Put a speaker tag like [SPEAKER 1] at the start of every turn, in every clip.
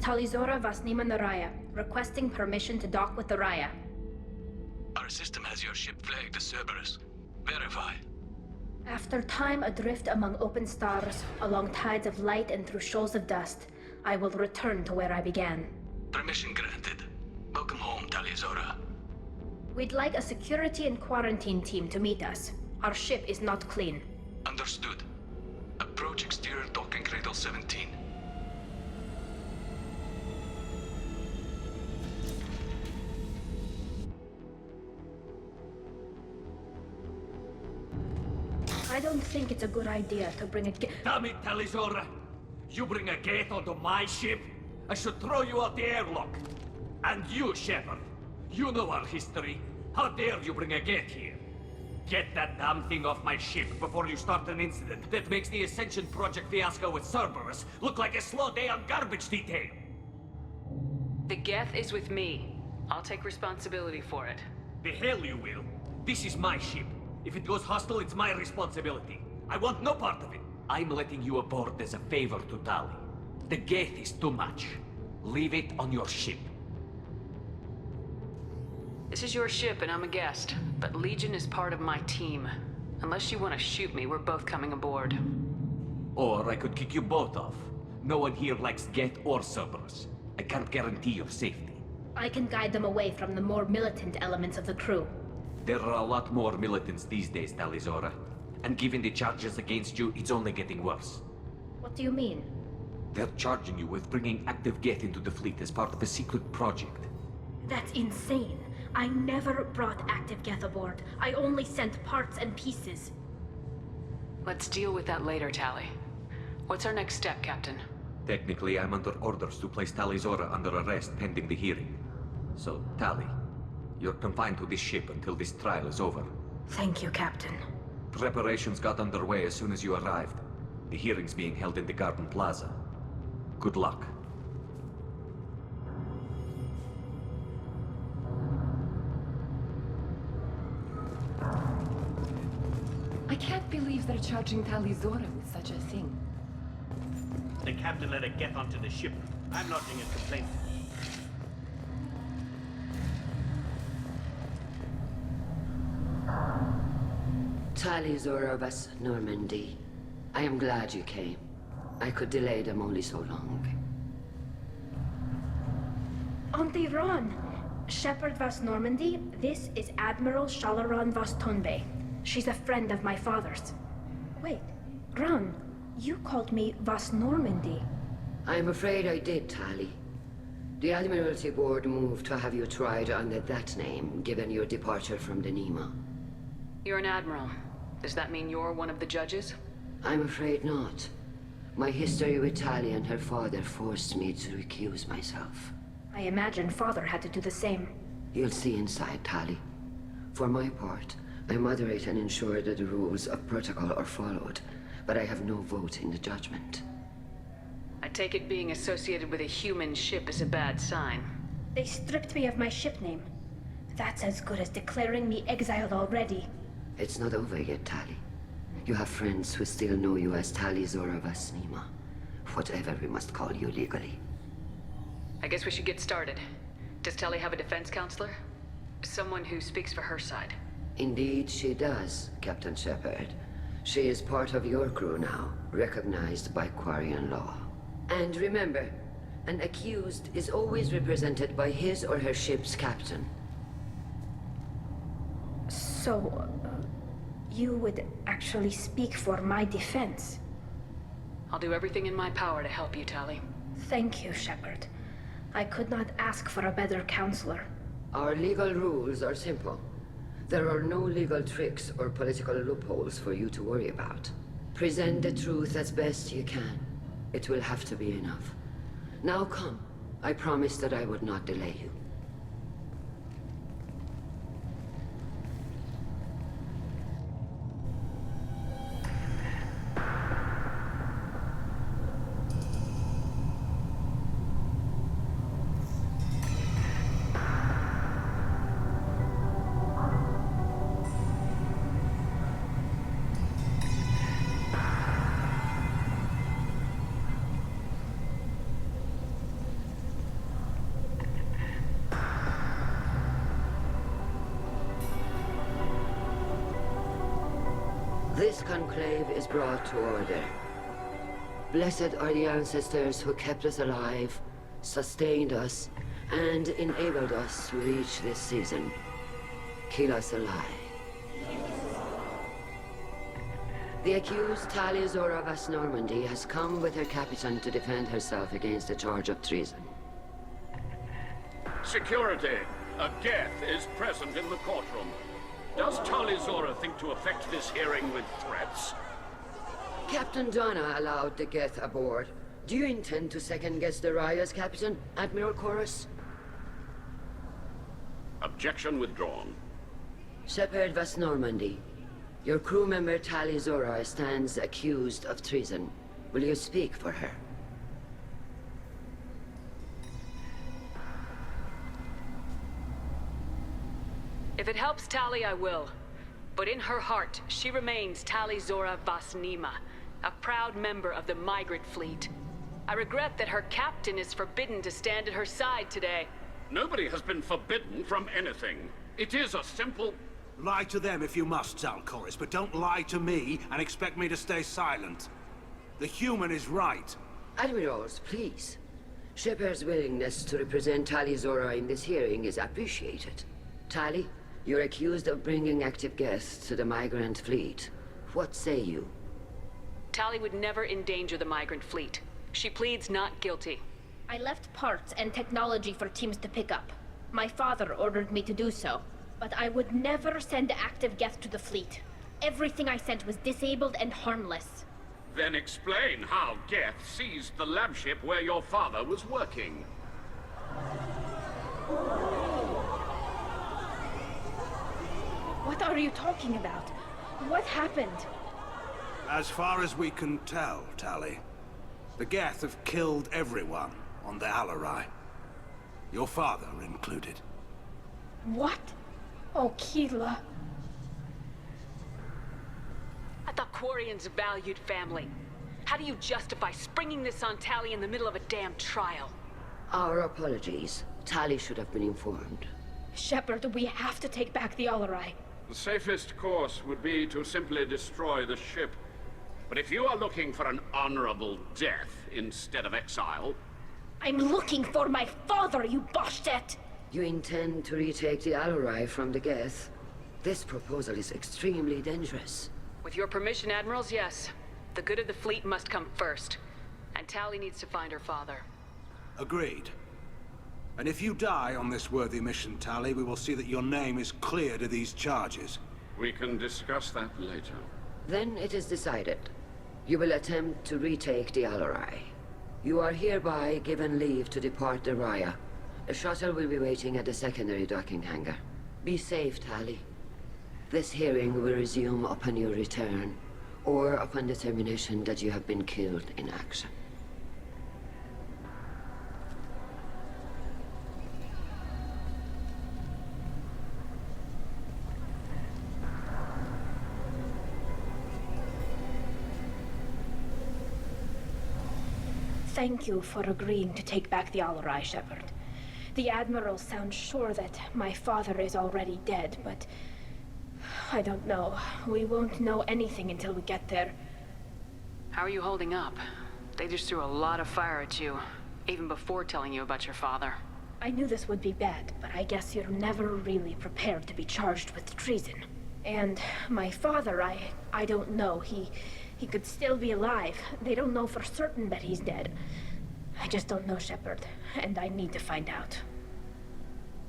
[SPEAKER 1] Tali'Zorah Vasnima Naraya, requesting permission to dock with the Raya.
[SPEAKER 2] Our system has your ship flagged as Cerberus. Verify.
[SPEAKER 1] After time adrift among open stars, along tides of light and through shoals of dust, I will return to where I began.
[SPEAKER 2] Permission granted. Welcome home, Tali'Zorah.
[SPEAKER 1] We'd like a security and quarantine team to meet us. Our ship is not clean.
[SPEAKER 2] Understood. Approach exterior docking cradle 17.
[SPEAKER 1] I don't think it's a good idea to bring a
[SPEAKER 3] Damn it, Tali'Zorah! You bring a gate onto my ship? I should throw you out the airlock. And you, Shepard, you know our history. How dare you bring a gate here? Get that damn thing off my ship before you start an incident that makes the Ascension Project fiasco with Cerberus look like a slow day on garbage detail.
[SPEAKER 4] The Geth is with me. I'll take responsibility for it.
[SPEAKER 3] The hell you will. This is my ship. If it goes hostile, it's my responsibility. I want no part of it. I'm letting you aboard as a favor to Tali. The gate is too much. Leave it on your ship.
[SPEAKER 4] This is your ship and I'm a guest, but Legion is part of my team. Unless you want to shoot me, we're both coming aboard.
[SPEAKER 3] Or I could kick you both off. No one here likes Geth or Cerberus. I can't guarantee your safety.
[SPEAKER 1] I can guide them away from the more militant elements of the crew.
[SPEAKER 3] There are a lot more militants these days, Tali'Zorah. And given the charges against you, it's only getting worse.
[SPEAKER 1] What do you mean?
[SPEAKER 3] They're charging you with bringing active Geth into the fleet as part of a secret project.
[SPEAKER 1] That's insane. I never brought active Geth aboard. I only sent parts and pieces.
[SPEAKER 4] Let's deal with that later, Tali. What's our next step, Captain?
[SPEAKER 3] Technically, I'm under orders to place Tali'Zorah under arrest pending the hearing. So, Tali, you're confined to this ship until this trial is over.
[SPEAKER 1] Thank you, Captain.
[SPEAKER 3] Preparations got underway as soon as you arrived. The hearing's being held in the Garden Plaza. Good luck.
[SPEAKER 5] I can't believe they're charging Tali'Zorah with such a thing.
[SPEAKER 6] The captain let it get onto the ship. I'm lodging a complaint.
[SPEAKER 7] Tali'Zorah was Normandy. I am glad you came. I could delay them only so long.
[SPEAKER 1] Auntie Ron! Shepard Vas Normandy, this is Admiral Shalaran Vas Tonbe. She's a friend of my father's. Wait, Ron, you called me Vas Normandy.
[SPEAKER 7] I'm afraid I did, Tali. The Admiralty Board moved to have you tried under that name, given your departure from the Nima.
[SPEAKER 4] You're an admiral. Does that mean you're one of the judges?
[SPEAKER 7] I'm afraid not. My history with Tali and her father forced me to recuse myself.
[SPEAKER 1] I imagine father had to do the same.
[SPEAKER 7] You'll see inside, Tali. For my part, I moderate and ensure that the rules of protocol are followed, but I have no vote in the judgment.
[SPEAKER 4] I take it being associated with a human ship is a bad sign.
[SPEAKER 1] They stripped me of my ship name. That's as good as declaring me exiled already.
[SPEAKER 7] It's not over yet, Tali. You have friends who still know you as Tali'Zorah Vasnima. Whatever we must call you legally.
[SPEAKER 4] I guess we should get started. Does Tali have a defense counselor? Someone who speaks for her side.
[SPEAKER 7] Indeed she does, Captain Shepard. She is part of your crew now, recognized by Quarian law. And remember, an accused is always represented by his or her ship's captain.
[SPEAKER 1] So, you would actually speak for my defense?
[SPEAKER 4] I'll do everything in my power to help you, Tali.
[SPEAKER 1] Thank you, Shepard. I could not ask for a better counselor.
[SPEAKER 7] Our legal rules are simple. There are no legal tricks or political loopholes for you to worry about. Present the truth as best you can. It will have to be enough. Now come. I promised that I would not delay you. This conclave is brought to order. Blessed are the ancestors who kept us alive, sustained us, and enabled us to reach this season. Keep us alive. The accused Tali'Zorah of Normandy has come with her captain to defend herself against a charge of treason.
[SPEAKER 8] Security! A Geth is present in the courtroom. Does Tali'Zorah think to effect this hearing with threats?
[SPEAKER 7] Captain Donna allowed the Geth aboard. Do you intend to second-guess the Raya's captain, Admiral Chorus?
[SPEAKER 8] Objection withdrawn.
[SPEAKER 7] Shepard Vas Normandy. Your crew member Tali'Zorah stands accused of treason. Will you speak for her?
[SPEAKER 4] If it helps Tali, I will. But in her heart, she remains Tali'Zorah Vas Nema, a proud member of the migrant fleet. I regret that her captain is forbidden to stand at her side today.
[SPEAKER 8] Nobody has been forbidden from anything. It is a simple...
[SPEAKER 9] Lie to them if you must, Zalcoris, but don't lie to me and expect me to stay silent. The human is right.
[SPEAKER 7] Admirals, please. Shepard's willingness to represent Tali'Zorah in this hearing is appreciated. Tali, you're accused of bringing active guests to the migrant fleet. What say you?
[SPEAKER 4] Tali would never endanger the migrant fleet. She pleads not guilty.
[SPEAKER 1] I left parts and technology for teams to pick up. My father ordered me to do so. But I would never send active Geth to the fleet. Everything I sent was disabled and harmless.
[SPEAKER 8] Then explain how Geth seized the lab ship where your father was working.
[SPEAKER 1] What are you talking about? What happened?
[SPEAKER 9] As far as we can tell, Tali, the Geth have killed everyone on the RWBY. Your father included.
[SPEAKER 1] What? Oh, Keela.
[SPEAKER 4] I thought Quarians valued family. How do you justify springing this on Tali in the middle of a damn trial?
[SPEAKER 7] Our apologies. Tali should have been informed.
[SPEAKER 1] Shepard, we have to take back the RWBY.
[SPEAKER 8] The safest course would be to simply destroy the ship. But if you are looking for an honorable death instead of exile...
[SPEAKER 1] I'm looking for my father, you bastet!
[SPEAKER 7] You intend to retake the RWBY from the Geth? This proposal is extremely dangerous.
[SPEAKER 4] With your permission, Admirals, yes. The good of the fleet must come first. And Tali needs to find her father.
[SPEAKER 9] Agreed. And if you die on this worthy mission, Tali, we will see that your name is cleared of these charges.
[SPEAKER 8] We can discuss that later.
[SPEAKER 7] Then it is decided. You will attempt to retake the RWBY. You are hereby given leave to depart the Raya. A shuttle will be waiting at the secondary docking hangar. Be safe, Tali. This hearing will resume upon your return, or upon determination that you have been killed in action.
[SPEAKER 1] Thank you for agreeing to take back the RWBY, Shepard. The Admiral sounds sure that my father is already dead, but... I don't know. We won't know anything until we get there.
[SPEAKER 4] How are you holding up? They just threw a lot of fire at you, even before telling you about your father.
[SPEAKER 1] I knew this would be bad, but I guess you're never really prepared to be charged with treason. And my father, I don't know. He could still be alive. They don't know for certain that he's dead. I just don't know, Shepard, and I need to find out.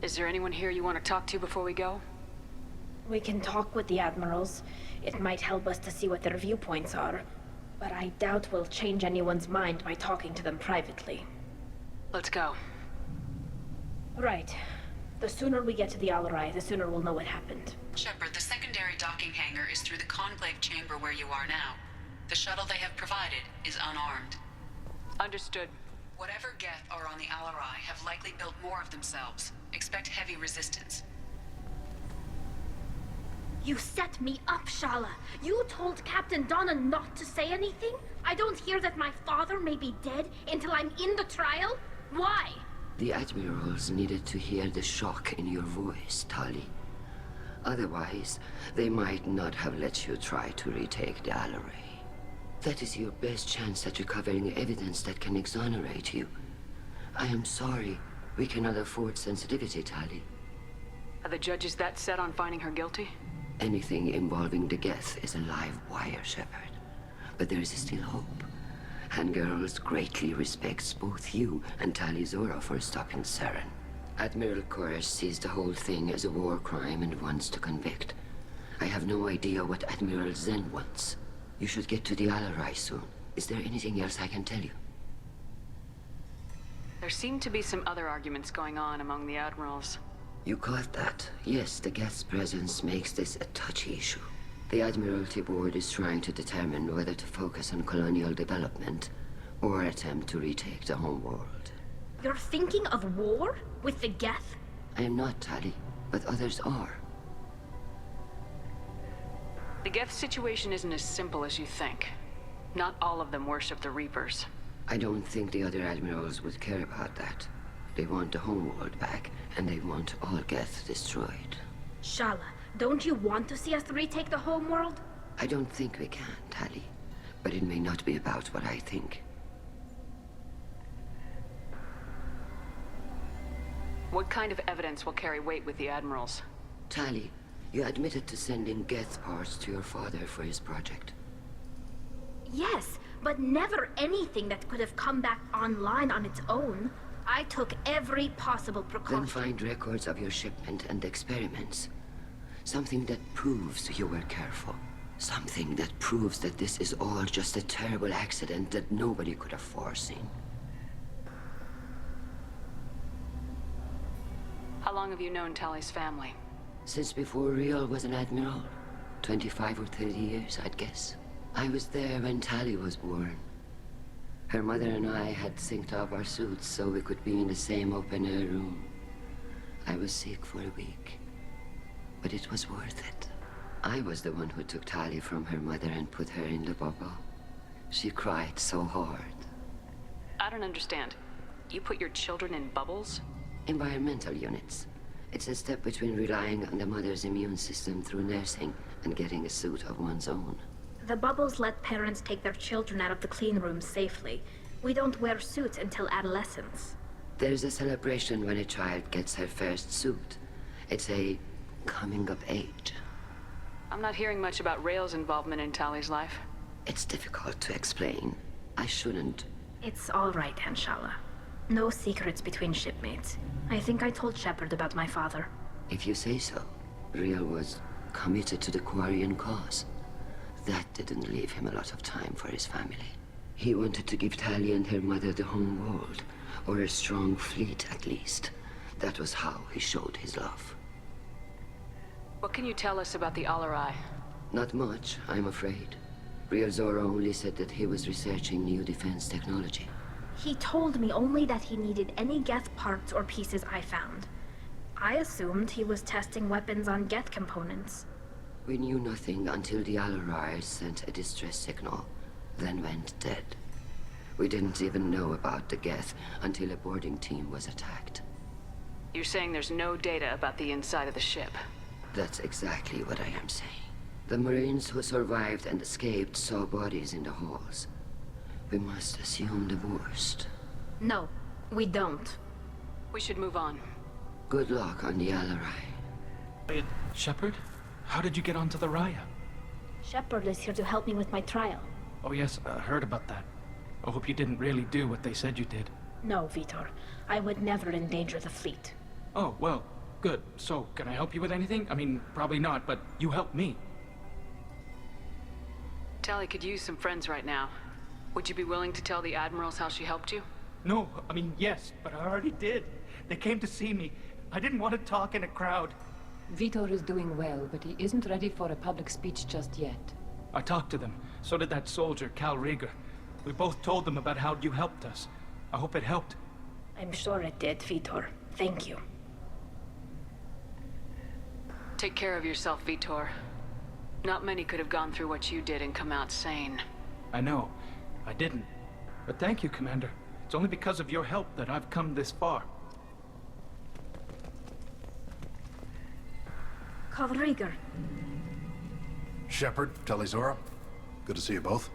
[SPEAKER 4] Is there anyone here you want to talk to before we go?
[SPEAKER 1] We can talk with the Admirals. It might help us to see what their viewpoints are. But I doubt we'll change anyone's mind by talking to them privately.
[SPEAKER 4] Let's go.
[SPEAKER 1] Right. The sooner we get to the RWBY, the sooner we'll know what happened.
[SPEAKER 10] Shepard, the secondary docking hangar is through the conclave chamber where you are now. The shuttle they have provided is unarmed.
[SPEAKER 4] Understood.
[SPEAKER 10] Whatever Geth are on the RWBY have likely built more of themselves. Expect heavy resistance.
[SPEAKER 1] You set me up, Shala. You told Captain Donna not to say anything? I don't hear that my father may be dead until I'm in the trial? Why?
[SPEAKER 7] The Admirals needed to hear the shock in your voice, Tali. Otherwise, they might not have let you try to retake the RWBY. That is your best chance at recovering evidence that can exonerate you. I am sorry. We cannot afford sensitivity, Tali.
[SPEAKER 4] Are the judges that set on finding her guilty?
[SPEAKER 7] Anything involving the Geth is a live wire, Shepard. But there is still hope. And Girls greatly respects both you and Tali'Zorah for stopping Saren. Admiral Koresh sees the whole thing as a war crime and wants to convict. I have no idea what Admiral Zen wants. You should get to the RWBY soon. Is there anything else I can tell you?
[SPEAKER 4] There seem to be some other arguments going on among the admirals.
[SPEAKER 7] You caught that. Yes, the Geth's presence makes this a touchy issue. The Admiralty Board is trying to determine whether to focus on colonial development or attempt to retake the homeworld.
[SPEAKER 1] You're thinking of war? With the Geth?
[SPEAKER 7] I am not, Tali, but others are.
[SPEAKER 4] The Geth situation isn't as simple as you think. Not all of them worship the Reapers.
[SPEAKER 7] I don't think the other admirals would care about that. They want the homeworld back, and they want all Geth destroyed.
[SPEAKER 1] Shala, don't you want to see us retake the homeworld?
[SPEAKER 7] I don't think we can, Tali. But it may not be about what I think.
[SPEAKER 4] What kind of evidence will carry weight with the admirals?
[SPEAKER 7] Tali, you admitted to sending Geth parts to your father for his project.
[SPEAKER 1] Yes, but never anything that could have come back online on its own. I took every possible precaution.
[SPEAKER 7] Then find records of your shipment and experiments. Something that proves you were careful. Something that proves that this is all just a terrible accident that nobody could have foreseen.
[SPEAKER 4] How long have you known Tali's family?
[SPEAKER 7] Since before Real was an admiral. 25 or 30 years, I'd guess. I was there when Tali was born. Her mother and I had synced up our suits so we could be in the same open-air room. I was sick for a week, but it was worth it. I was the one who took Tali from her mother and put her in the bubble. She cried so hard.
[SPEAKER 4] I don't understand. You put your children in bubbles?
[SPEAKER 7] Environmental units. It's a step between relying on the mother's immune system through nursing and getting a suit of one's own.
[SPEAKER 1] The bubbles let parents take their children out of the clean rooms safely. We don't wear suits until adolescence.
[SPEAKER 7] There's a celebration when a child gets her first suit. It's a coming of age.
[SPEAKER 4] I'm not hearing much about Rail's involvement in Tali's life.
[SPEAKER 7] It's difficult to explain. I shouldn't.
[SPEAKER 1] It's all right, Anshala. No secrets between shipmates. I think I told Shepard about my father.
[SPEAKER 7] If you say so. Real was committed to the Quarian cause. That didn't leave him a lot of time for his family. He wanted to give Tali and her mother the home world, or a strong fleet at least. That was how he showed his love.
[SPEAKER 4] What can you tell us about the RWBY?
[SPEAKER 7] Not much, I'm afraid. Tali'Zorah only said that he was researching new defense technology.
[SPEAKER 1] He told me only that he needed any Geth parts or pieces I found. I assumed he was testing weapons on Geth components.
[SPEAKER 7] We knew nothing until the RWBY sent a distress signal, then went dead. We didn't even know about the Geth until a boarding team was attacked.
[SPEAKER 4] You're saying there's no data about the inside of the ship?
[SPEAKER 7] That's exactly what I am saying. The Marines who survived and escaped saw bodies in the halls. We must assume the worst.
[SPEAKER 1] No, we don't.
[SPEAKER 4] We should move on.
[SPEAKER 7] Good luck on the RWBY.
[SPEAKER 11] Shepard? How did you get onto the Raya?
[SPEAKER 1] Shepard is here to help me with my trial.
[SPEAKER 11] Oh yes, I heard about that. I hope you didn't really do what they said you did.
[SPEAKER 1] No, Vitor. I would never endanger the fleet.
[SPEAKER 11] Oh, well, good. So, can I help you with anything? I mean, probably not, but you helped me.
[SPEAKER 4] Tali could use some friends right now. Would you be willing to tell the admirals how she helped you?
[SPEAKER 11] No, I mean, yes, but I already did. They came to see me. I didn't want to talk in a crowd.
[SPEAKER 5] Vitor is doing well, but he isn't ready for a public speech just yet.
[SPEAKER 11] I talked to them. So did that soldier, Cal Rieger. We both told them about how you helped us. I hope it helped.
[SPEAKER 1] I'm sure it did, Vitor. Thank you.
[SPEAKER 4] Take care of yourself, Vitor. Not many could have gone through what you did and come out sane.
[SPEAKER 11] I know. I didn't. But thank you, Commander. It's only because of your help that I've come this far.
[SPEAKER 1] Call Rieger.
[SPEAKER 12] Shepard, Tali'Zorah. Good to see you both.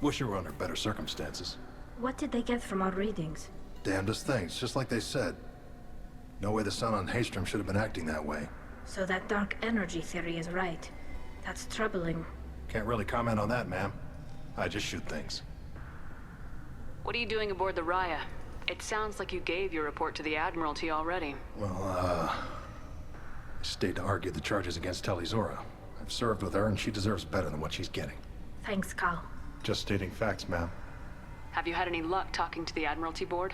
[SPEAKER 12] Wish you were under better circumstances.
[SPEAKER 1] What did they get from our readings?
[SPEAKER 12] Damnedest things, just like they said. No way the sun on Haystrom should have been acting that way.
[SPEAKER 1] So that dark energy theory is right. That's troubling.
[SPEAKER 12] Can't really comment on that, ma'am. I just shoot things.
[SPEAKER 4] What are you doing aboard the Raya? It sounds like you gave your report to the Admiralty already.
[SPEAKER 12] Well, I stayed to argue the charges against Tali'Zorah. I've served with her, and she deserves better than what she's getting.
[SPEAKER 1] Thanks, Cal.
[SPEAKER 12] Just stating facts, ma'am.
[SPEAKER 4] Have you had any luck talking to the Admiralty board?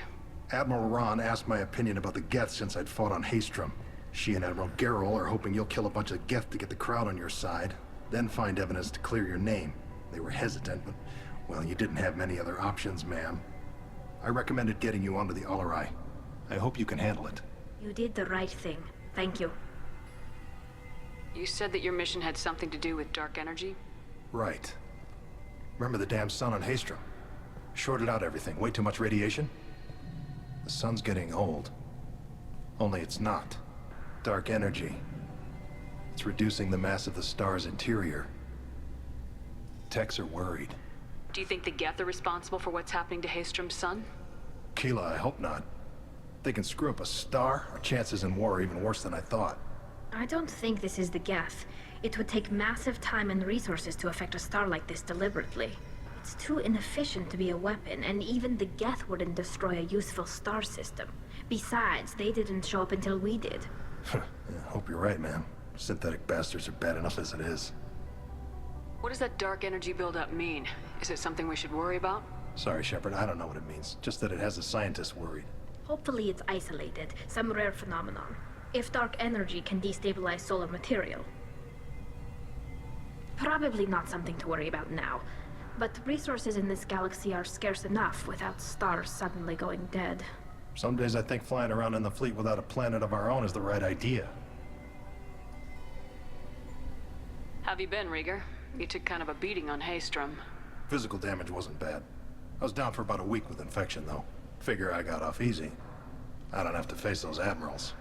[SPEAKER 12] Admiral Ron asked my opinion about the Geth since I'd fought on Haystrom. She and Admiral Gerrel are hoping you'll kill a bunch of Geth to get the crowd on your side, then find evidence to clear your name. They were hesitant, but, well, you didn't have many other options, ma'am. I recommended getting you onto the RWBY. I hope you can handle it.
[SPEAKER 1] You did the right thing. Thank you.
[SPEAKER 4] You said that your mission had something to do with dark energy?
[SPEAKER 12] Right. Remember the damn sun on Haystrom? Shorted out everything. Way too much radiation? The sun's getting old. Only it's not. Dark energy. It's reducing the mass of the star's interior. Techs are worried.
[SPEAKER 4] Do you think the Geth are responsible for what's happening to Haystrom's sun?
[SPEAKER 12] Keela, I hope not. They can screw up a star. Our chances in war are even worse than I thought.
[SPEAKER 1] I don't think this is the Geth. It would take massive time and resources to affect a star like this deliberately. It's too inefficient to be a weapon, and even the Geth wouldn't destroy a useful star system. Besides, they didn't show up until we did.
[SPEAKER 12] Yeah, hope you're right, man. Synthetic bastards are bad enough as it is.
[SPEAKER 4] What does that dark energy buildup mean? Is it something we should worry about?
[SPEAKER 12] Sorry, Shepard, I don't know what it means. Just that it has the scientists worried.
[SPEAKER 1] Hopefully it's isolated, some rare phenomenon. If dark energy can destabilize solar material. Probably not something to worry about now. But resources in this galaxy are scarce enough without stars suddenly going dead.
[SPEAKER 12] Some days I think flying around in the fleet without a planet of our own is the right idea.
[SPEAKER 4] Have you been, Rieger? You took kind of a beating on Haystrom.
[SPEAKER 12] Physical damage wasn't bad. I was down for about a week with infection, though. Figure I got off easy. I don't have to face those admirals.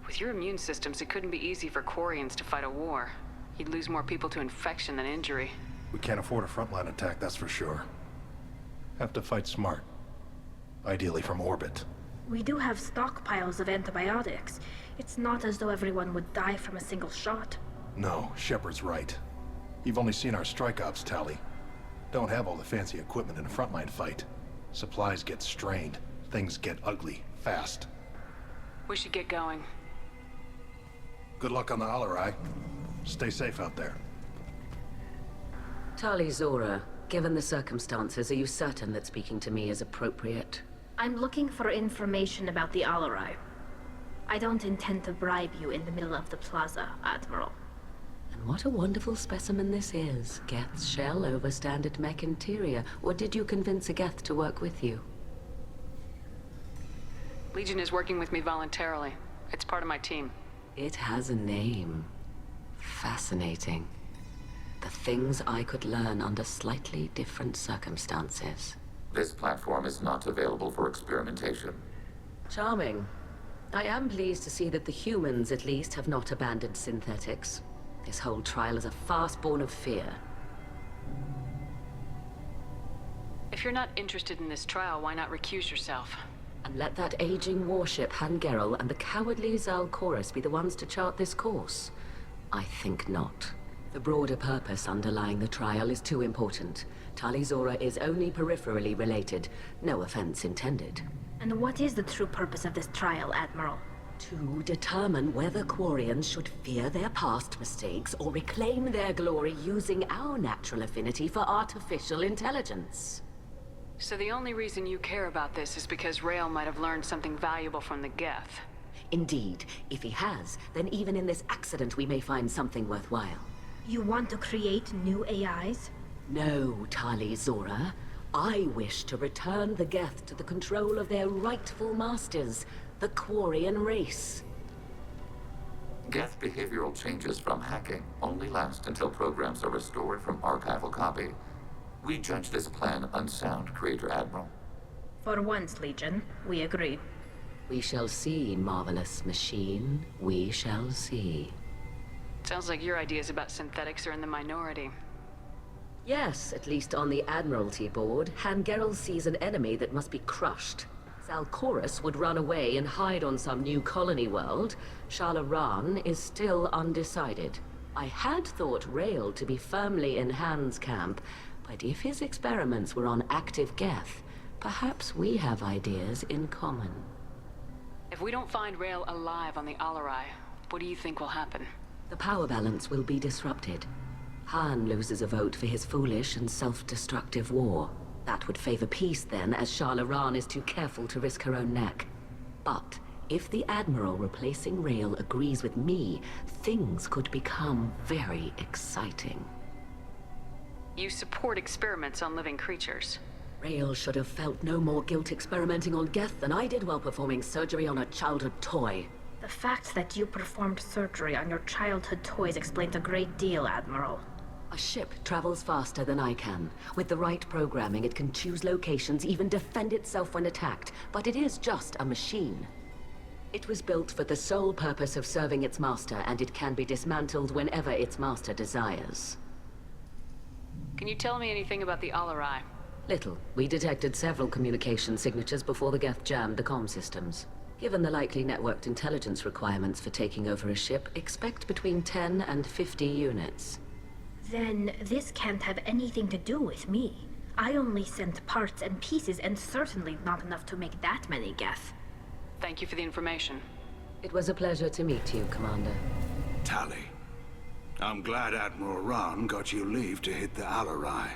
[SPEAKER 4] With your immune systems, it couldn't be easy for Quarians to fight a war. You'd lose more people to infection than injury.
[SPEAKER 12] We can't afford a frontline attack, that's for sure. Have to fight smart. Ideally from orbit.
[SPEAKER 1] We do have stockpiles of antibiotics. It's not as though everyone would die from a single shot.
[SPEAKER 12] No, Shepard's right. You've only seen our strike ops, Tali. Don't have all the fancy equipment in a frontline fight. Supplies get strained. Things get ugly, fast.
[SPEAKER 4] We should get going.
[SPEAKER 12] Good luck on the RWBY. Stay safe out there.
[SPEAKER 13] Tali'Zorah, given the circumstances, are you certain that speaking to me is appropriate?
[SPEAKER 1] I'm looking for information about the RWBY. I don't intend to bribe you in the middle of the plaza, Admiral.
[SPEAKER 13] And what a wonderful specimen this is. Geth's shell over standard mech interior. Or did you convince a Geth to work with you?
[SPEAKER 4] Legion is working with me voluntarily. It's part of my team.
[SPEAKER 13] It has a name. Fascinating. The things I could learn under slightly different circumstances.
[SPEAKER 14] This platform is not available for experimentation.
[SPEAKER 13] Charming. I am pleased to see that the humans, at least, have not abandoned synthetics. This whole trial is a farce born of fear.
[SPEAKER 4] If you're not interested in this trial, why not recuse yourself?
[SPEAKER 13] And let that aging warship, Han Gerrel, and the cowardly Zal Chorus be the ones to chart this course? I think not. The broader purpose underlying the trial is too important. Tali'Zorah is only peripherally related. No offense intended.
[SPEAKER 1] And what is the true purpose of this trial, Admiral?
[SPEAKER 13] To determine whether Quarians should fear their past mistakes or reclaim their glory using our natural affinity for artificial intelligence.
[SPEAKER 4] So the only reason you care about this is because Rael might have learned something valuable from the Geth.
[SPEAKER 13] Indeed. If he has, then even in this accident we may find something worthwhile.
[SPEAKER 1] You want to create new AIs?
[SPEAKER 13] No, Tali'Zorah. I wish to return the Geth to the control of their rightful masters, the Quarian race.
[SPEAKER 14] Geth behavioral changes from hacking only last until programs are restored from archival copy. We judge this plan unsound, Creator Admiral.
[SPEAKER 1] For once, Legion, we agree.
[SPEAKER 13] We shall see, marvelous machine. We shall see.
[SPEAKER 4] Sounds like your ideas about synthetics are in the minority.
[SPEAKER 13] Yes, at least on the Admiralty board, Hangerel sees an enemy that must be crushed. Zalcorus would run away and hide on some new colony world. Tali'Zorah is still undecided. I had thought Rael to be firmly in Han's camp, but if his experiments were on active Geth, perhaps we have ideas in common.
[SPEAKER 4] If we don't find Rael alive on the RWBY, what do you think will happen?
[SPEAKER 13] The power balance will be disrupted. Han loses a vote for his foolish and self-destructive war. That would favor peace then, as Tali'Zorah is too careful to risk her own neck. But if the Admiral replacing Rael agrees with me, things could become very exciting.
[SPEAKER 4] You support experiments on living creatures.
[SPEAKER 13] Rael should have felt no more guilt experimenting on Geth than I did while performing surgery on a childhood toy.
[SPEAKER 1] The fact that you performed surgery on your childhood toys explains a great deal, Admiral.
[SPEAKER 13] A ship travels faster than I can. With the right programming, it can choose locations, even defend itself when attacked. But it is just a machine. It was built for the sole purpose of serving its master, and it can be dismantled whenever its master desires.
[SPEAKER 4] Can you tell me anything about the RWBY?
[SPEAKER 13] Little. We detected several communication signatures before the Geth jammed the comm systems. Given the likely networked intelligence requirements for taking over a ship, expect between 10 and 50 units.
[SPEAKER 1] Then this can't have anything to do with me. I only sent parts and pieces, and certainly not enough to make that many Geth.
[SPEAKER 4] Thank you for the information.
[SPEAKER 13] It was a pleasure to meet you, Commander.
[SPEAKER 9] Tali, I'm glad Admiral Ran got you leave to hit the RWBY.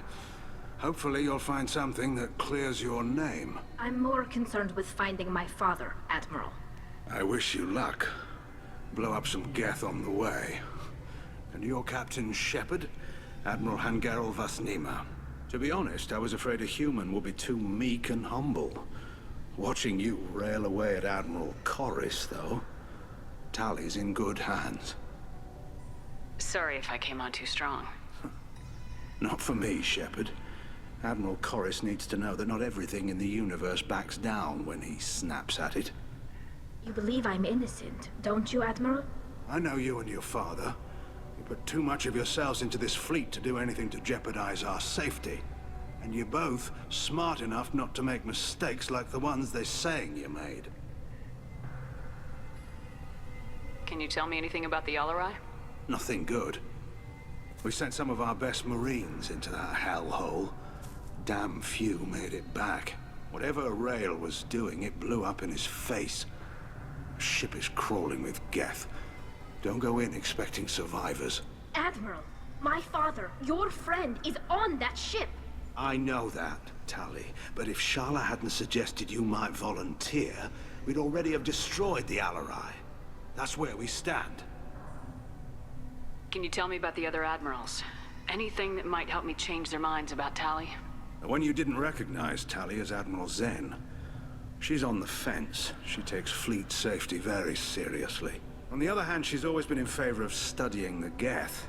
[SPEAKER 9] Hopefully you'll find something that clears your name.
[SPEAKER 1] I'm more concerned with finding my father, Admiral.
[SPEAKER 9] I wish you luck. Blow up some Geth on the way. And your Captain Shepard, Admiral Hangerel Vasnima. To be honest, I was afraid a human would be too meek and humble. Watching you rail away at Admiral Corris, though, Tali's in good hands.
[SPEAKER 4] Sorry if I came on too strong.
[SPEAKER 9] Not for me, Shepard. Admiral Corris needs to know that not everything in the universe backs down when he snaps at it.
[SPEAKER 1] You believe I'm innocent, don't you, Admiral?
[SPEAKER 9] I know you and your father. You put too much of yourselves into this fleet to do anything to jeopardize our safety. And you're both smart enough not to make mistakes like the ones they're saying you made.
[SPEAKER 4] Can you tell me anything about the RWBY?
[SPEAKER 9] Nothing good. We sent some of our best Marines into that hellhole. Damn few made it back. Whatever Rael was doing, it blew up in his face. The ship is crawling with Geth. Don't go in expecting survivors.
[SPEAKER 1] Admiral, my father, your friend, is on that ship.
[SPEAKER 9] I know that, Tali, but if Shala hadn't suggested you might volunteer, we'd already have destroyed the RWBY. That's where we stand.
[SPEAKER 4] Can you tell me about the other admirals? Anything that might help me change their minds about Tali?
[SPEAKER 9] The one you didn't recognize, Tali, is Admiral Zen. She's on the fence. She takes fleet safety very seriously. On the other hand, she's always been in favor of studying the Geth.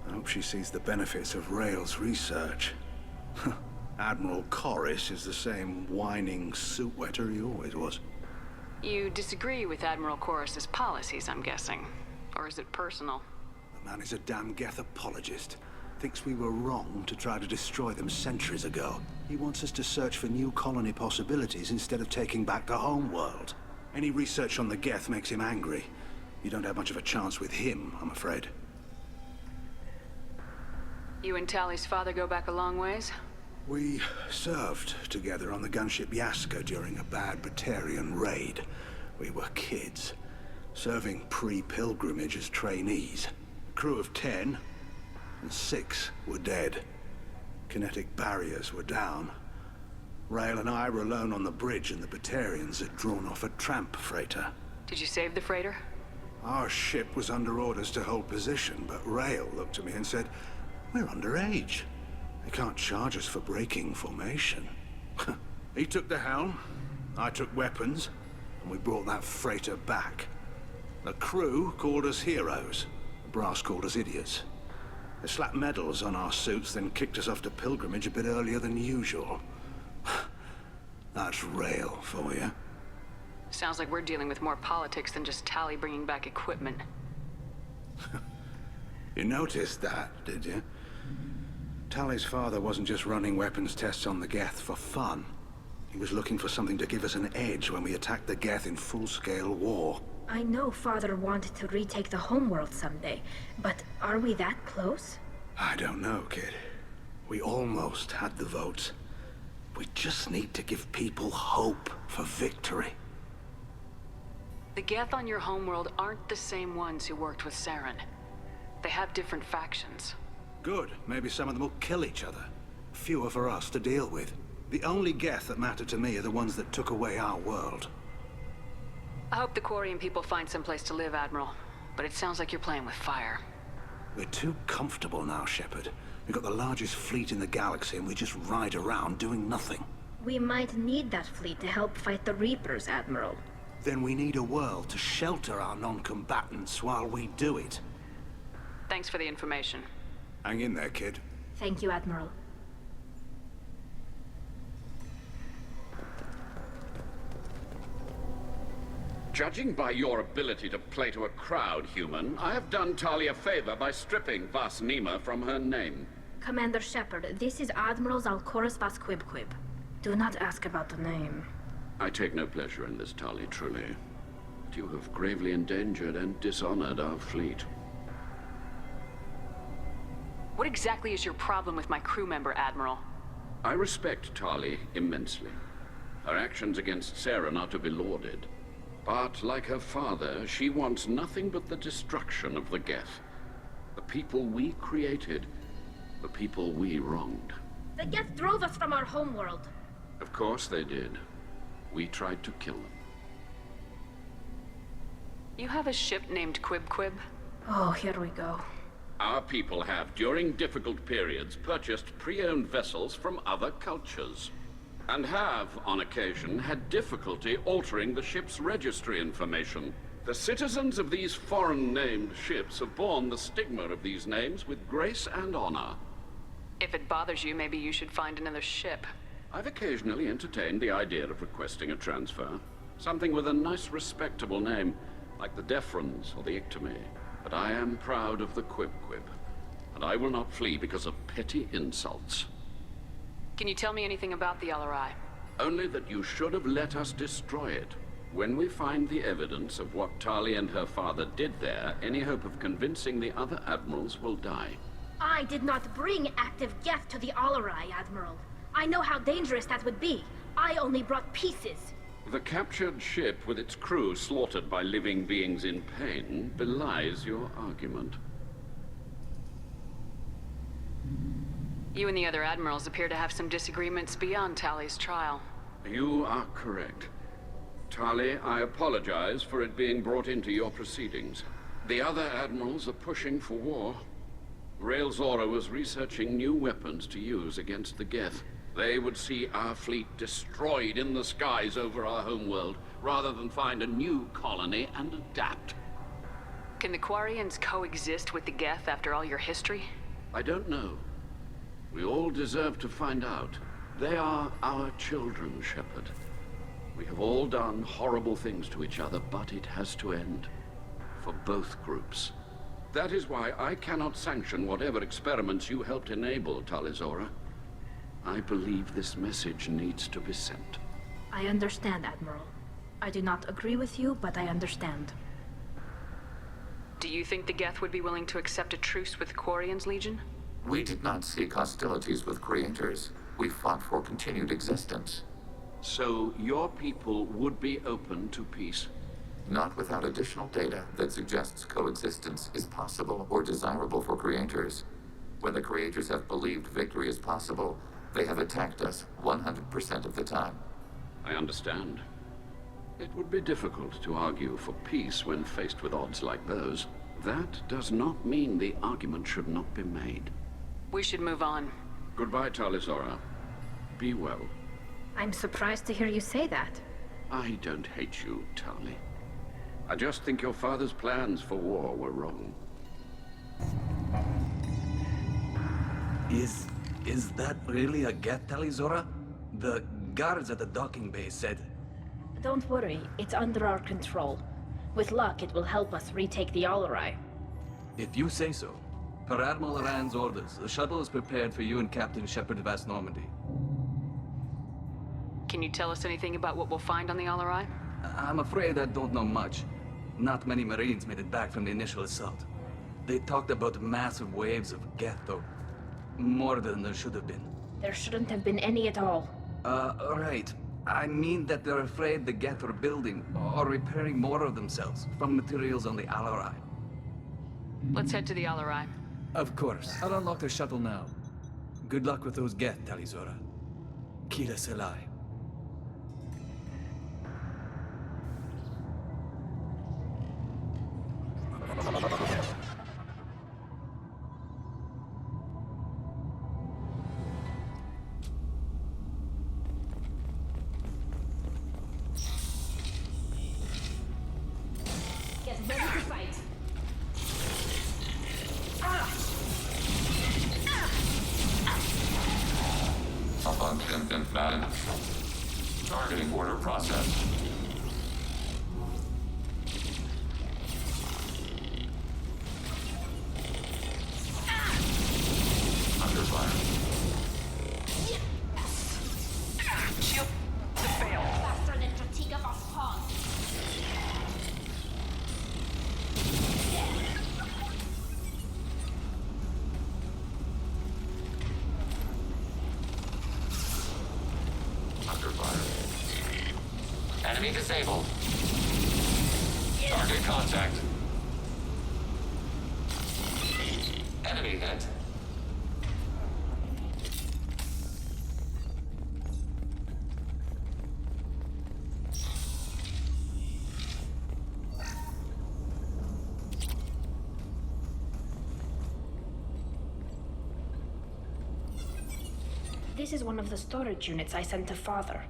[SPEAKER 9] I hope she sees the benefits of Rael's research. Admiral Corris is the same whining suit wetter he always was.
[SPEAKER 4] You disagree with Admiral Corris's policies, I'm guessing. Or is it personal?
[SPEAKER 9] The man is a damn Geth apologist. Thinks we were wrong to try to destroy them centuries ago. He wants us to search for new colony possibilities instead of taking back the home world. Any research on the Geth makes him angry. You don't have much of a chance with him, I'm afraid.
[SPEAKER 4] You and Tali's father go back a long ways?
[SPEAKER 9] We served together on the gunship Yaska during a bad Batarian raid. We were kids, serving pre-pilgrimage as trainees. A crew of 10, and 6 were dead. Kinetic barriers were down. Rael and I were alone on the bridge, and the Batarians had drawn off a tramp freighter.
[SPEAKER 4] Did you save the freighter?
[SPEAKER 9] Our ship was under orders to hold position, but Rael looked at me and said, "We're underage. They can't charge us for breaking formation." He took the helm, I took weapons, and we brought that freighter back. The crew called us heroes. The brass called us idiots. They slapped medals on our suits, then kicked us off to pilgrimage a bit earlier than usual. That's Rael for you.
[SPEAKER 4] Sounds like we're dealing with more politics than just Tali bringing back equipment.
[SPEAKER 9] You noticed that, did you? Tali's father wasn't just running weapons tests on the Geth for fun. He was looking for something to give us an edge when we attacked the Geth in full-scale war.
[SPEAKER 1] I know Father wanted to retake the homeworld someday, but are we that close?
[SPEAKER 9] I don't know, kid. We almost had the votes. We just need to give people hope for victory.
[SPEAKER 4] The Geth on your homeworld aren't the same ones who worked with Saren. They have different factions.
[SPEAKER 9] Good. Maybe some of them will kill each other. Fewer for us to deal with. The only Geth that matter to me are the ones that took away our world.
[SPEAKER 4] I hope the Quarian people find some place to live, Admiral. But it sounds like you're playing with fire.
[SPEAKER 9] We're too comfortable now, Shepard. We've got the largest fleet in the galaxy and we just ride around doing nothing.
[SPEAKER 1] We might need that fleet to help fight the Reapers, Admiral.
[SPEAKER 9] Then we need a world to shelter our non-combatants while we do it.
[SPEAKER 4] Thanks for the information.
[SPEAKER 9] Hang in there, kid.
[SPEAKER 1] Thank you, Admiral.
[SPEAKER 8] Judging by your ability to play to a crowd, human, I have done Tali a favor by stripping Vasnima from her name.
[SPEAKER 1] Commander Shepard, this is Admiral Zalkoris Vasquibquib. Do not ask about the name.
[SPEAKER 8] I take no pleasure in this, Tali, truly. But you have gravely endangered and dishonored our fleet.
[SPEAKER 4] What exactly is your problem with my crew member, Admiral?
[SPEAKER 8] I respect Tali immensely. Her actions against Saren are to be lauded. But, like her father, she wants nothing but the destruction of the Geth. The people we created, the people we wronged.
[SPEAKER 1] The Geth drove us from our homeworld.
[SPEAKER 8] Of course they did. We tried to kill them.
[SPEAKER 4] You have a ship named Quib?
[SPEAKER 1] Oh, here we go.
[SPEAKER 8] Our people have, during difficult periods, purchased pre-owned vessels from other cultures. And have, on occasion, had difficulty altering the ship's registry information. The citizens of these foreign-named ships have borne the stigma of these names with grace and honor.
[SPEAKER 4] If it bothers you, maybe you should find another ship.
[SPEAKER 8] I've occasionally entertained the idea of requesting a transfer. Something with a nice, respectable name, like the Defrons or the Ictomy. But I am proud of the Quib, and I will not flee because of petty insults.
[SPEAKER 4] Can you tell me anything about the RWBY?
[SPEAKER 8] Only that you should have let us destroy it. When we find the evidence of what Tali and her father did there, any hope of convincing the other admirals will die.
[SPEAKER 1] I did not bring active Geth to the RWBY, Admiral. I know how dangerous that would be. I only brought pieces.
[SPEAKER 8] The captured ship with its crew slaughtered by living beings in pain belies your argument.
[SPEAKER 4] You and the other admirals appear to have some disagreements beyond Tali's trial.
[SPEAKER 8] You are correct. Tali, I apologize for it being brought into your proceedings. The other admirals are pushing for war. Tali'Zorah was researching new weapons to use against the Geth. They would see our fleet destroyed in the skies over our homeworld, rather than find a new colony and adapt.
[SPEAKER 4] Can the Quarians coexist with the Geth after all your history?
[SPEAKER 8] I don't know. We all deserve to find out. They are our children, Shepard. We have all done horrible things to each other, but it has to end. For both groups. That is why I cannot sanction whatever experiments you helped enable, Tali'Zorah. I believe this message needs to be sent.
[SPEAKER 1] I understand, Admiral. I do not agree with you, but I understand.
[SPEAKER 4] Do you think the Geth would be willing to accept a truce with Quarian's Legion?
[SPEAKER 14] We did not seek hostilities with creators. We fought for continued existence.
[SPEAKER 8] So your people would be open to peace?
[SPEAKER 14] Not without additional data that suggests coexistence is possible or desirable for creators. When the creators have believed victory is possible, they have attacked us 100% of the time.
[SPEAKER 8] I understand. It would be difficult to argue for peace when faced with odds like those. That does not mean the argument should not be made.
[SPEAKER 4] We should move on.
[SPEAKER 8] Goodbye, Tali'Zorah. Be well.
[SPEAKER 1] I'm surprised to hear you say that.
[SPEAKER 8] I don't hate you, Tali. I just think your father's plans for war were wrong.
[SPEAKER 2] Is that really a Geth, Tali'Zorah? The guards at the docking bay said...
[SPEAKER 1] Don't worry, it's under our control. With luck, it will help us retake the RWBY.
[SPEAKER 2] If you say so. Per Admiral Rand's orders, the shuttle is prepared for you and Captain Shepard Vast Normandy.
[SPEAKER 4] Can you tell us anything about what we'll find on the RWBY?
[SPEAKER 2] I'm afraid I don't know much. Not many Marines made it back from the initial assault. They talked about massive waves of Geth, though. More than there should have been.
[SPEAKER 1] There shouldn't have been any at all.
[SPEAKER 2] Right. I mean that they're afraid the Geth are building or repairing more of themselves from materials on the RWBY.
[SPEAKER 4] Let's head to the RWBY.
[SPEAKER 2] Of course. I'll unlock the shuttle now. Good luck with those Geth, Tali'Zorah. Kila Selai.
[SPEAKER 1] Get ready to fight.
[SPEAKER 14] Malfunction confirmed. Targeting order processed. Under fire.
[SPEAKER 10] Shield to fail.
[SPEAKER 1] Faster than Tratika was paused.
[SPEAKER 14] Under fire. Enemy disabled. Target contact. Enemy hit.
[SPEAKER 1] This is one of the storage units I sent to Father.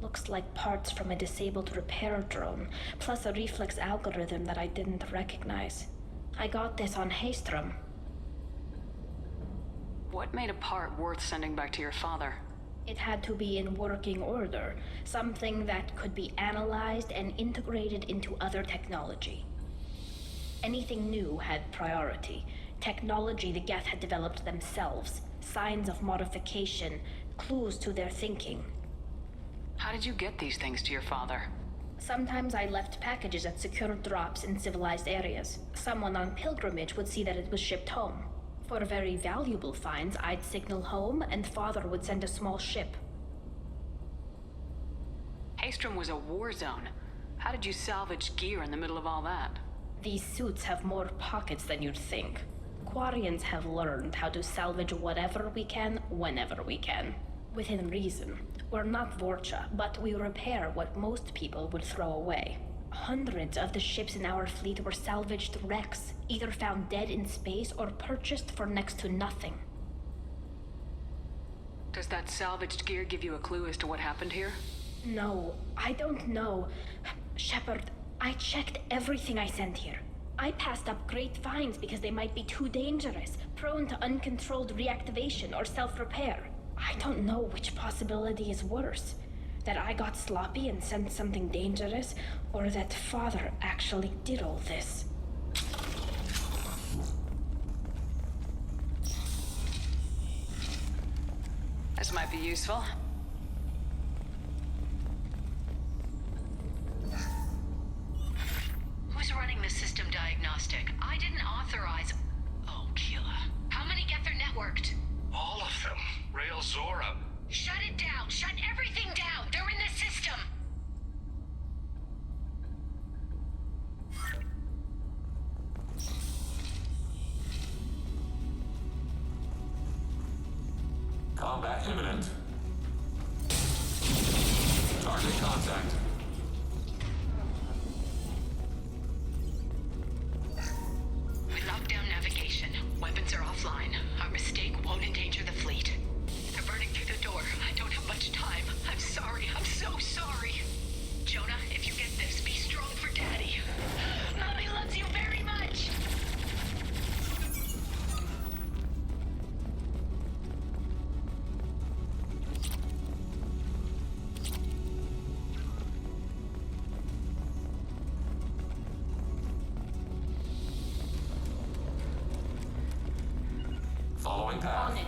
[SPEAKER 1] Looks like parts from a disabled repair drone, plus a reflex algorithm that I didn't recognize. I got this on Haystrom.
[SPEAKER 4] What made a part worth sending back to your father?
[SPEAKER 1] It had to be in working order, something that could be analyzed and integrated into other technology. Anything new had priority. Technology the Geth had developed themselves, signs of modification, clues to their thinking.
[SPEAKER 4] How did you get these things to your father?
[SPEAKER 1] Sometimes I left packages at secure drops in civilized areas. Someone on pilgrimage would see that it was shipped home. For very valuable finds, I'd signal home, and Father would send a small ship.
[SPEAKER 4] Haystrom was a war zone. How did you salvage gear in the middle of all that?
[SPEAKER 1] These suits have more pockets than you'd think. Quarians have learned how to salvage whatever we can, whenever we can. Within reason. We're not Vorcha, but we repair what most people would throw away. Hundreds of the ships in our fleet were salvaged wrecks, either found dead in space or purchased for next to nothing.
[SPEAKER 4] Does that salvaged gear give you a clue as to what happened here?
[SPEAKER 1] No, I don't know. Shepard, I checked everything I sent here. I passed up great finds because they might be too dangerous, prone to uncontrolled reactivation or self-repair. I don't know which possibility is worse. That I got sloppy and sent something dangerous, or that Father actually did all this.
[SPEAKER 4] This might be useful.
[SPEAKER 10] Who's running the system diagnostic? I didn't authorize... Oh, Keela. How many Geth are networked?
[SPEAKER 15] All of them. RWBY.
[SPEAKER 10] Shut it down! Shut everything down! They're in the system!
[SPEAKER 14] Combat imminent. Target contact.
[SPEAKER 10] We locked down navigation. Weapons are offline. Our mistake won't endanger the fleet. They're burning through the door. I don't have much time. I'm sorry. I'm so sorry. Jonah, if you get this, be strong for Daddy. Mommy loves you very much.
[SPEAKER 14] Following path.
[SPEAKER 10] On it.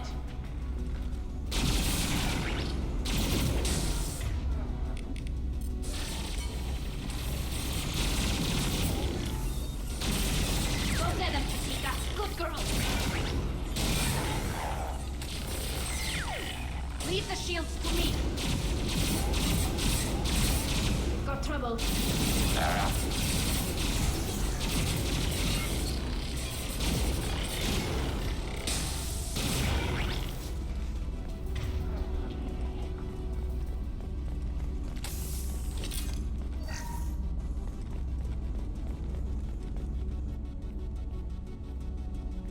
[SPEAKER 1] Go get them, Katika. Good girl. Leave the shields to me. Got trouble.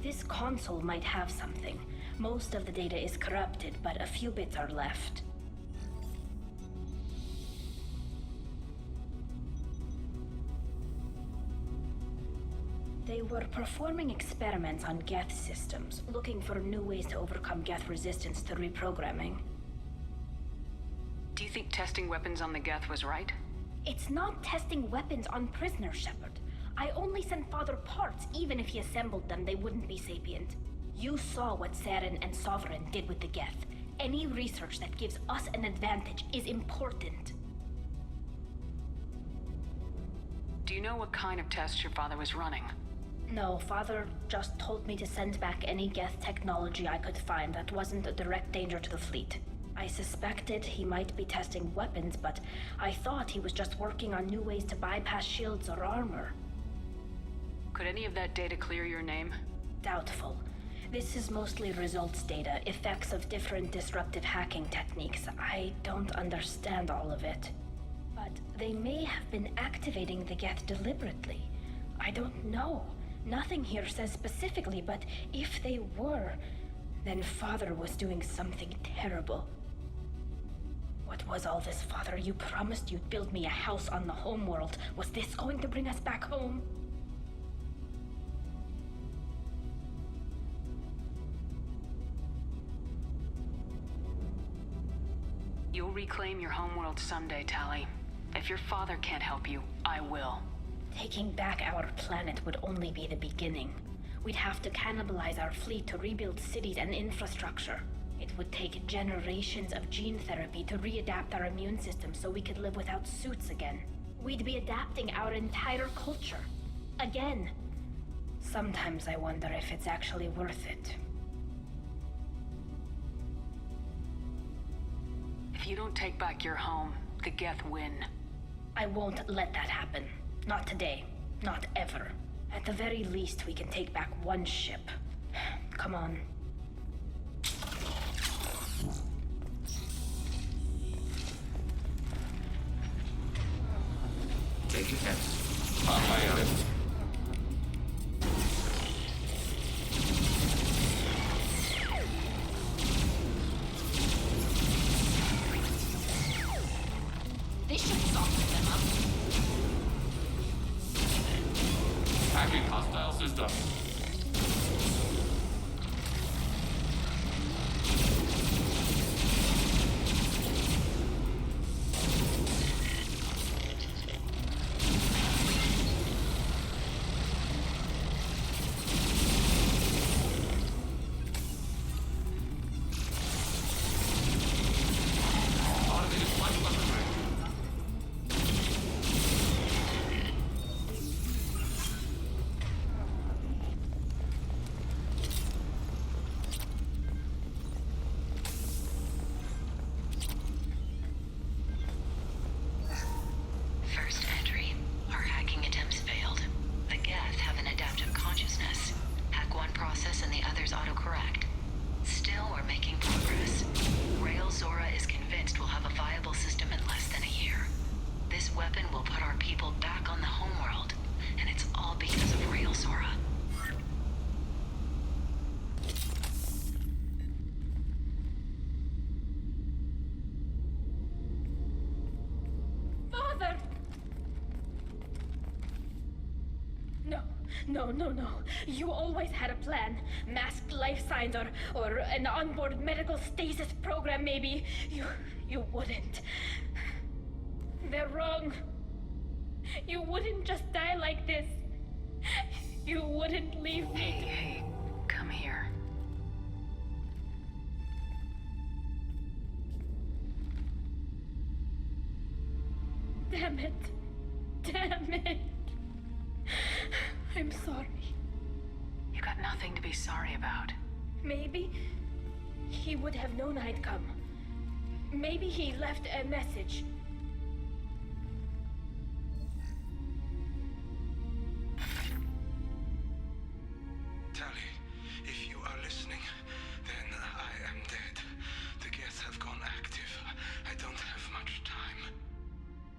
[SPEAKER 1] This console might have something. Most of the data is corrupted, but a few bits are left. They were performing experiments on Geth systems, looking for new ways to overcome Geth resistance to reprogramming.
[SPEAKER 4] Do you think testing weapons on the Geth was right?
[SPEAKER 1] It's not testing weapons on prisoners, Shepard. I only sent Father parts. Even if he assembled them, they wouldn't be sapient. You saw what Saren and Sovereign did with the Geth. Any research that gives us an advantage is important.
[SPEAKER 4] Do you know what kind of tests your father was running?
[SPEAKER 1] No, Father just told me to send back any Geth technology I could find that wasn't a direct danger to the fleet. I suspected he might be testing weapons, but I thought he was just working on new ways to bypass shields or armor.
[SPEAKER 4] Could any of that data clear your name?
[SPEAKER 1] Doubtful. This is mostly results data, effects of different disruptive hacking techniques. I don't understand all of it. But they may have been activating the Geth deliberately. I don't know. Nothing here says specifically, but if they were, then Father was doing something terrible. What was all this, Father? You promised you'd build me a house on the homeworld. Was this going to bring us back home?
[SPEAKER 4] You'll reclaim your homeworld someday, Tali. If your father can't help you, I will.
[SPEAKER 1] Taking back our planet would only be the beginning. We'd have to cannibalize our fleet to rebuild cities and infrastructure. It would take generations of gene therapy to readapt our immune system so we could live without suits again. We'd be adapting our entire culture. Again. Sometimes I wonder if it's actually worth it.
[SPEAKER 4] If you don't take back your home, the Geth win.
[SPEAKER 1] I won't let that happen. Not today. Not ever. At the very least, we can take back one ship. Come on.
[SPEAKER 14] Take your chance. On my own.
[SPEAKER 10] This should soften them up.
[SPEAKER 14] Hacking hostile system.
[SPEAKER 1] No. You always had a plan. Masked life signs or an onboard medical stasis program, maybe. You wouldn't. They're wrong. You wouldn't just die like this. You wouldn't leave me.
[SPEAKER 4] Hey, come here.
[SPEAKER 1] Damn it. Damn it. I'm sorry.
[SPEAKER 4] You got nothing to be sorry about.
[SPEAKER 1] Maybe he would have known I'd come. Maybe he left a message.
[SPEAKER 9] Tali, if you are listening, then I am dead. The Geth have gone active. I don't have much time.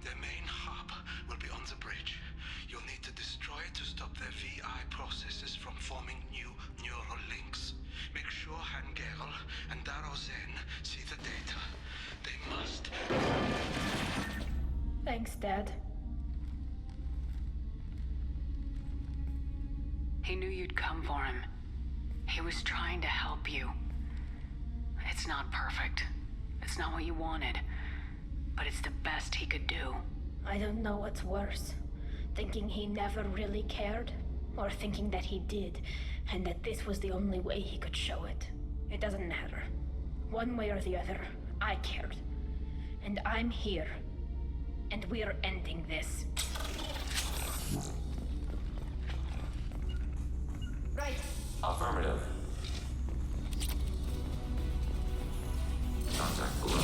[SPEAKER 9] Their main hub will be on the bridge. You'll need to destroy it to stop their VI processes from forming new neural links. Make sure Hangerel and Darozen see the data. They must.
[SPEAKER 1] Thanks, Dad.
[SPEAKER 4] He knew you'd come for him. He was trying to help you. It's not perfect. It's not what you wanted. But it's the best he could do.
[SPEAKER 1] I don't know what's worse. Thinking he never really cared, or thinking that he did, and that this was the only way he could show it. It doesn't matter. One way or the other, I cared. And I'm here. And we're ending this. Right.
[SPEAKER 14] Affirmative. Contact below.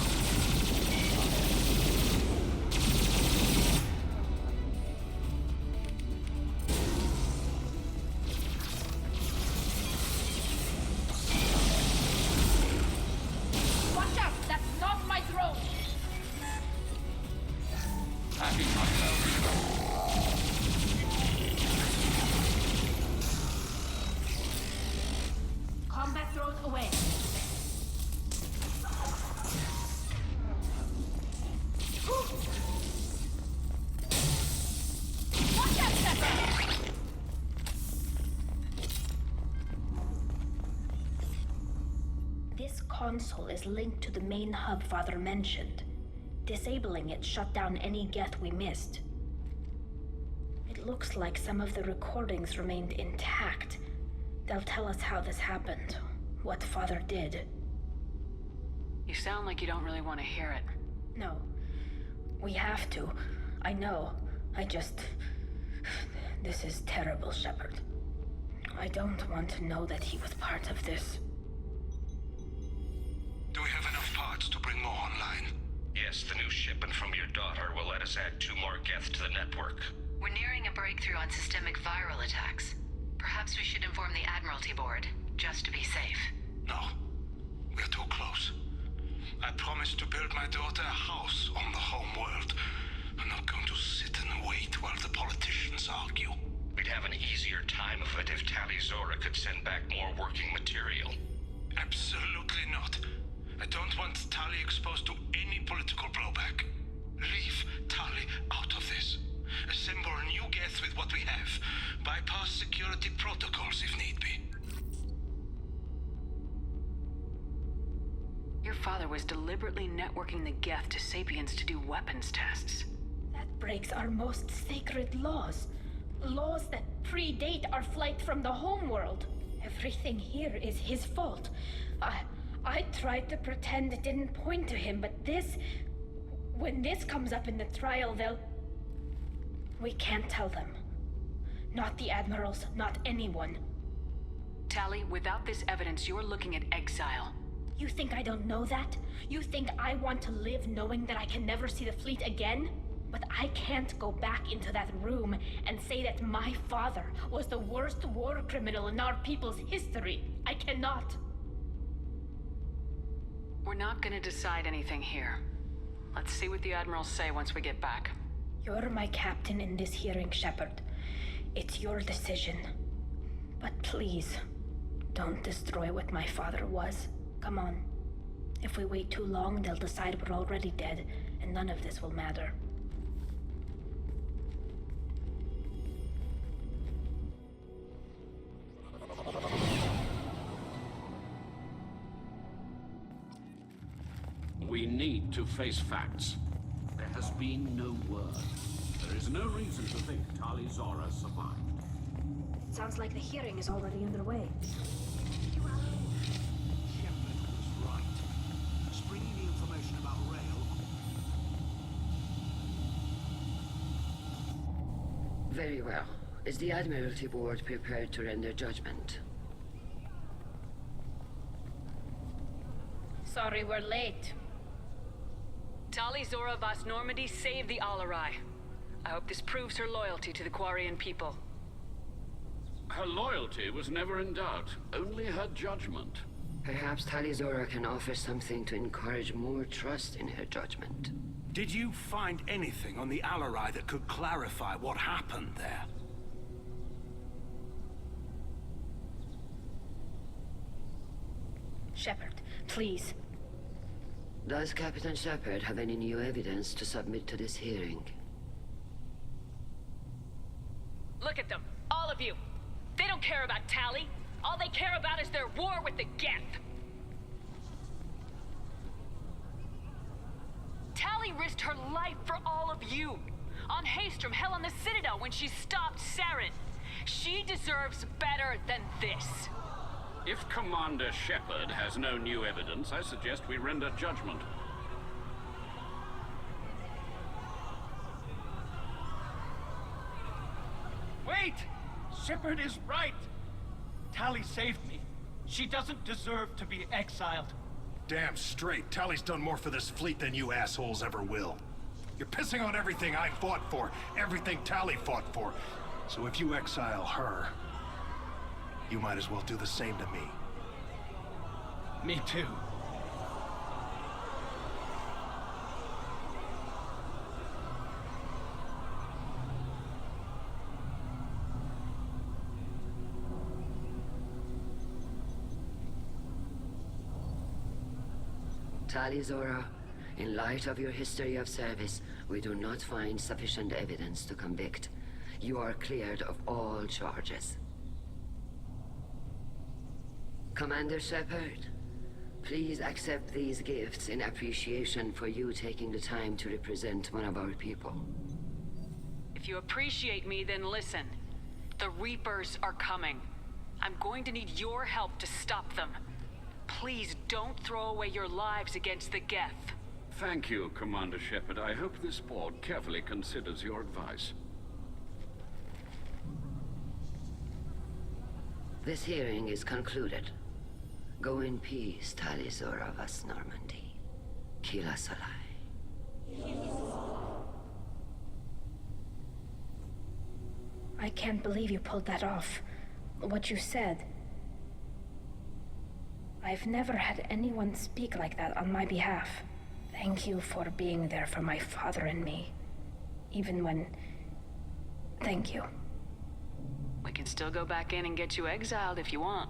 [SPEAKER 1] Watch out! That's not my drone!
[SPEAKER 14] Hacking myself.
[SPEAKER 1] Combat drone away. Watch out, Shepard! This console is linked to the main hub Father mentioned. Disabling it shut down any Geth we missed. It looks like some of the recordings remained intact. They'll tell us how this happened, what Father did.
[SPEAKER 4] You sound like you don't really want to hear it.
[SPEAKER 1] No. We have to. I know. I just... This is terrible, Shepard. I don't want to know that he was part of this.
[SPEAKER 9] Do we have enough parts to bring more online?
[SPEAKER 15] Yes, the new shipment from your daughter will let us add 2 more Geth to the network.
[SPEAKER 10] We're nearing a breakthrough on systemic viral attacks. Perhaps we should inform the Admiralty Board, just to be safe.
[SPEAKER 9] No. We're too close. I promised to build my daughter a house on the home world. I'm not going to sit and wait while the politicians argue.
[SPEAKER 15] We'd have an easier time of it if Tali'Zorah could send back more working material.
[SPEAKER 9] Absolutely not. I don't want Tali exposed to any political blowback. Leave Tali out of this. Assemble a new Geth with what we have. Bypass security protocols if need be.
[SPEAKER 4] Your father was deliberately networking the Geth to Sapiens to do weapons tests.
[SPEAKER 1] That breaks our most sacred laws. Laws that predate our flight from the homeworld. Everything here is his fault. I tried to pretend it didn't point to him, but this... When this comes up in the trial, they'll... We can't tell them. Not the admirals, not anyone.
[SPEAKER 4] Tali, without this evidence, you're looking at exile.
[SPEAKER 1] You think I don't know that? You think I want to live knowing that I can never see the fleet again? But I can't go back into that room and say that my father was the worst war criminal in our people's history. I cannot.
[SPEAKER 4] We're not gonna decide anything here. Let's see what the admirals say once we get back.
[SPEAKER 1] You're my captain in this hearing, Shepard. It's your decision. But please, don't destroy what my father was. Come on. If we wait too long, they'll decide we're already dead, and none of this will matter.
[SPEAKER 8] We need to face facts. There has been no word. There is no reason to think Tali'Zorah survived.
[SPEAKER 1] Sounds like the hearing is already underway.
[SPEAKER 9] Shepard was right. Bringing the information about Rail.
[SPEAKER 7] Very well. Is the Admiralty Board prepared to render judgment?
[SPEAKER 1] Sorry we're late.
[SPEAKER 4] Tali'Zorah Vas Normandy saved the RWBY. I hope this proves her loyalty to the Quarian people.
[SPEAKER 8] Her loyalty was never in doubt, only her judgment.
[SPEAKER 7] Perhaps Tali'Zorah can offer something to encourage more trust in her judgment.
[SPEAKER 9] Did you find anything on the RWBY that could clarify what happened there?
[SPEAKER 1] Shepard, please.
[SPEAKER 7] Does Captain Shepard have any new evidence to submit to this hearing?
[SPEAKER 4] Look at them, all of you. They don't care about Tali. All they care about is their war with the Geth. Tali risked her life for all of you. On Haestrom, hell, on the Citadel when she stopped Saren. She deserves better than this.
[SPEAKER 8] If Commander Shepard has no new evidence, I suggest we render judgment.
[SPEAKER 11] Wait! Shepard is right! Tali saved me. She doesn't deserve to be exiled.
[SPEAKER 12] Damn straight. Tali's done more for this fleet than you assholes ever will. You're pissing on everything I fought for, everything Tali fought for. So if you exile her, you might as well do the same to me.
[SPEAKER 11] Me too.
[SPEAKER 7] Tali'Zorah, in light of your history of service, we do not find sufficient evidence to convict. You are cleared of all charges. Commander Shepard, please accept these gifts in appreciation for you taking the time to represent one of our people.
[SPEAKER 4] If you appreciate me, then listen. The Reapers are coming. I'm going to need your help to stop them. Please don't throw away your lives against the Geth.
[SPEAKER 8] Thank you, Commander Shepard. I hope this board carefully considers your advice.
[SPEAKER 7] This hearing is concluded. Go in peace, Tali'Zorah Vas Normandy. Kila Solai.
[SPEAKER 1] I can't believe you pulled that off. What you said. I've never had anyone speak like that on my behalf. Thank you for being there for my father and me. Even when... Thank you.
[SPEAKER 4] We can still go back in and get you exiled if you want.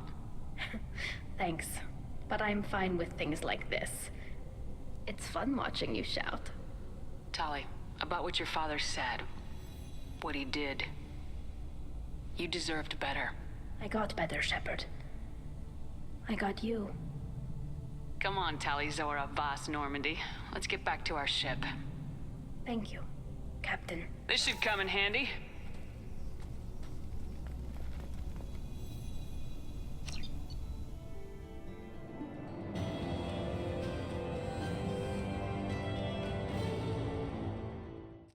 [SPEAKER 1] Thanks. But I'm fine with things like this. It's fun watching you shout.
[SPEAKER 4] Tali, about what your father said. What he did. You deserved better.
[SPEAKER 1] I got better, Shepard. I got you.
[SPEAKER 4] Come on, Tali'Zorah Vas Normandy. Let's get back to our ship.
[SPEAKER 1] Thank you, Captain.
[SPEAKER 4] This should come in handy.